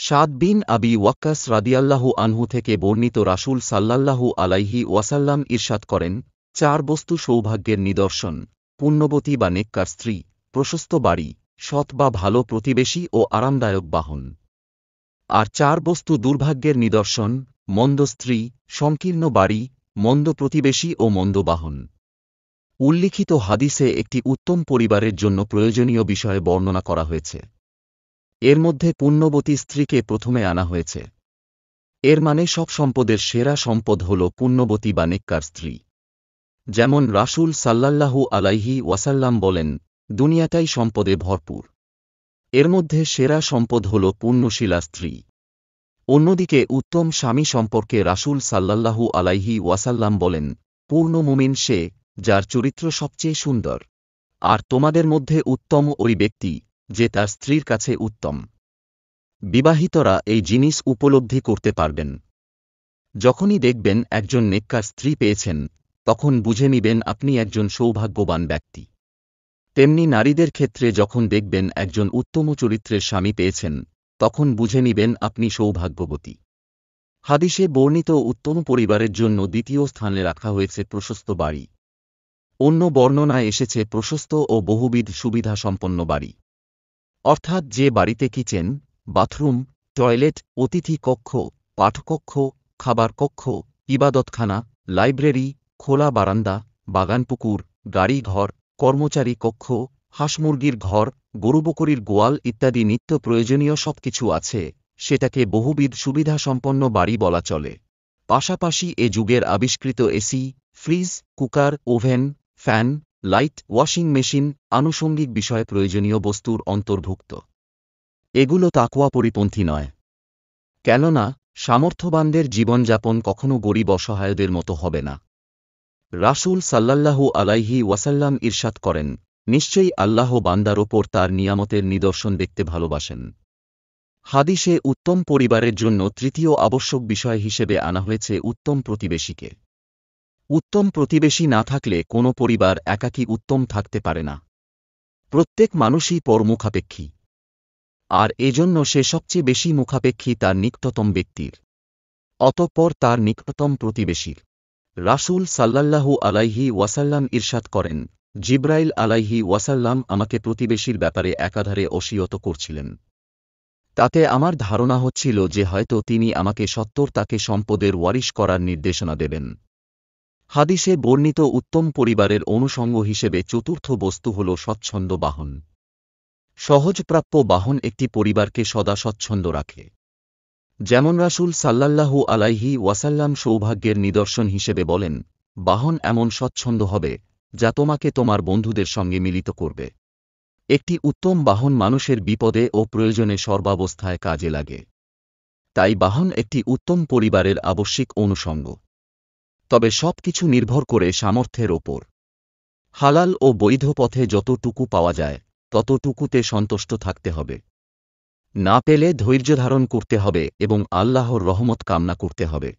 সাদ বিন আবি ওয়াক্কাস রাদিয়াল্লাহু আনহু থেকে বর্ণিত রাসূল সাল্লাল্লাহু আলাইহি ওয়াসাল্লাম ইরশাদ করেন, 4 বস্তু সৌভাগ্যের নিদর্শন: পুণ্যবতী বা নেককার স্ত্রী, প্রশস্ত বাড়ি, সৎ বা ভালো প্রতিবেশী ও আরামদায়ক বাহন। আর 4 বস্তু দুর্ভাগ্যের নিদর্শন: মন্দ স্ত্রী, সংকীর্ণ বাড়ি, মন্দ প্রতিবেশী ও মন্দ বাহন। উল্লিখিত হাদিসে একটি উত্তম পরিবারের জন্য প্রয়োজনীয় বিষয়ে বর্ণনা করা হয়েছে। এর মধ্যে পুণ্যবতী স্ত্রীকে প্রথমে আনা হয়েছে। এর মানে সব সম্পদের সেরা সম্পদ হল পুণ্যবতী বা নেককার স্ত্রী। যেমন রাসূল সাল্লাল্লাহু আলাইহি ওয়াসাল্লাম বলেন, দুনিয়াটাই সম্পদে ভরপুর। এর মধ্যে সেরা সম্পদ হল পুণ্যশীলা স্ত্রী। অন্যদিকে উত্তম স্বামী সম্পর্কে রাসূল সাল্লাল্লাহু আলাইহি ওয়াসাল্লাম বলেন, পূর্ণ মুমিন সে, যার চরিত্র সবচেয়ে সুন্দর। আর তোমাদের মধ্যে উত্তম ওই ব্যক্তি, যে তার স্ত্রীর কাছে উত্তম। বিবাহিতরা এই জিনিস উপলব্ধি করতে পারবেন। যখনই দেখবেন একজন নেককার স্ত্রী পেয়েছেন, তখন বুঝে নিবেন আপনি একজন সৌভাগ্যবান ব্যক্তি। তেমনি নারীদের ক্ষেত্রে যখন দেখবেন একজন উত্তম চরিত্রের স্বামী পেয়েছেন, তখন বুঝে নিবেন আপনি সৌভাগ্যবতী। হাদিসে বর্ণিত উত্তম পরিবারের জন্য দ্বিতীয় স্থানে রাখা হয়েছে প্রশস্ত বাড়ি। অন্য বর্ণনায় এসেছে প্রশস্ত ও বহুবিধ সুবিধা সম্পন্ন বাড়ি, অর্থাৎ যে বাড়িতে কিচেন, বাথরুম, টয়লেট, অতিথি কক্ষ, পাঠকক্ষ, খাবার কক্ষ, ইবাদতখানা, লাইব্রেরি, খোলা বারান্দা, বাগানপুকুর, গাড়ি-ঘর, কর্মচারী কক্ষ, হাঁস-মুরগির ঘর, গরু-বকরির গোয়াল ইত্যাদি নিত্য প্রয়োজনীয় সবকিছু আছে, সেটাকে বহুবিধ সুবিধাসম্পন্ন বাড়ি বলা চলে। পাশাপাশি এ যুগের আবিষ্কৃত AC, fridge, cooker, oven, fan, light, washing machine আনুষঙ্গিক বিষয়ে প্রয়োজনীয় বস্তুর অন্তর্ভুক্ত। এগুলো তাকওয়া পরিপন্থী নয়। কেননা সামর্থ্যবানদের জীবনযাপন কখনো গরিব অসহায়দের মতো হবে না। রাসূল সাল্লাল্লাহু আলাইহি ওয়াসাল্লাম ইরশাদ করেন, নিশ্চয়ই আল্লাহ বান্দার ওপর তার নিয়ামতের নিদর্শন দেখতে ভালোবাসেন। হাদিসে উত্তম পরিবারের জন্য তৃতীয় আবশ্যক বিষয় হিসেবে আনা হয়েছে উত্তম প্রতিবেশীকে। উত্তম প্রতিবেশী না থাকলে কোনো পরিবার একাকী উত্তম থাকতে পারে না। প্রত্যেক মানুষই পরমুখাপেক্ষী, আর এজন্য সে সবচেয়ে বেশি মুখাপেক্ষী তার নিকটতম ব্যক্তির, অতঃপর তার নিকটতম প্রতিবেশীর। রাসূল সাল্লাল্লাহু আলাইহি ওয়াসাল্লাম ইরশাদ করেন, জিবরাইল আলাইহি ওয়াসাল্লাম আমাকে প্রতিবেশীর ব্যাপারে একাধারে ওসিয়ত করছিলেন। তাতে আমার ধারণা হচ্ছিল যে হয়তো তিনি আমাকে সত্বর তাকে সম্পদের ওয়ারিশ করার নির্দেশনা দেবেন। হাদিসে বর্ণিত উত্তম পরিবারের অনুষঙ্গ হিসেবে চতুর্থ বস্তু হল স্বচ্ছন্দ বাহন। সহজপ্রাপ্য বাহন একটি পরিবারকে সদা স্বচ্ছন্দ রাখে। যেমন রাসূল সাল্লাল্লাহু আলাইহি ওয়াসাল্লাম সৌভাগ্যের নিদর্শন হিসেবে বলেন, বাহন এমন স্বচ্ছন্দ হবে, যা তোমাকে তোমার বন্ধুদের সঙ্গে মিলিত করবে। একটি উত্তম বাহন মানুষের বিপদে ও প্রয়োজনে সর্বাবস্থায় কাজে লাগে। তাই বাহন একটি উত্তম পরিবারের আবশ্যিক অনুষঙ্গ। তবে সব কিছু নির্ভর করে সামর্থ্যের ওপর। হালাল ও বৈধ পথে যতটুকু পাওয়া যায়, ততটুকুতে সন্তুষ্ট থাকতে হবে। না পেলে ধৈর্য ধারণ করতে হবে এবং আল্লাহর রহমত কামনা করতে হবে।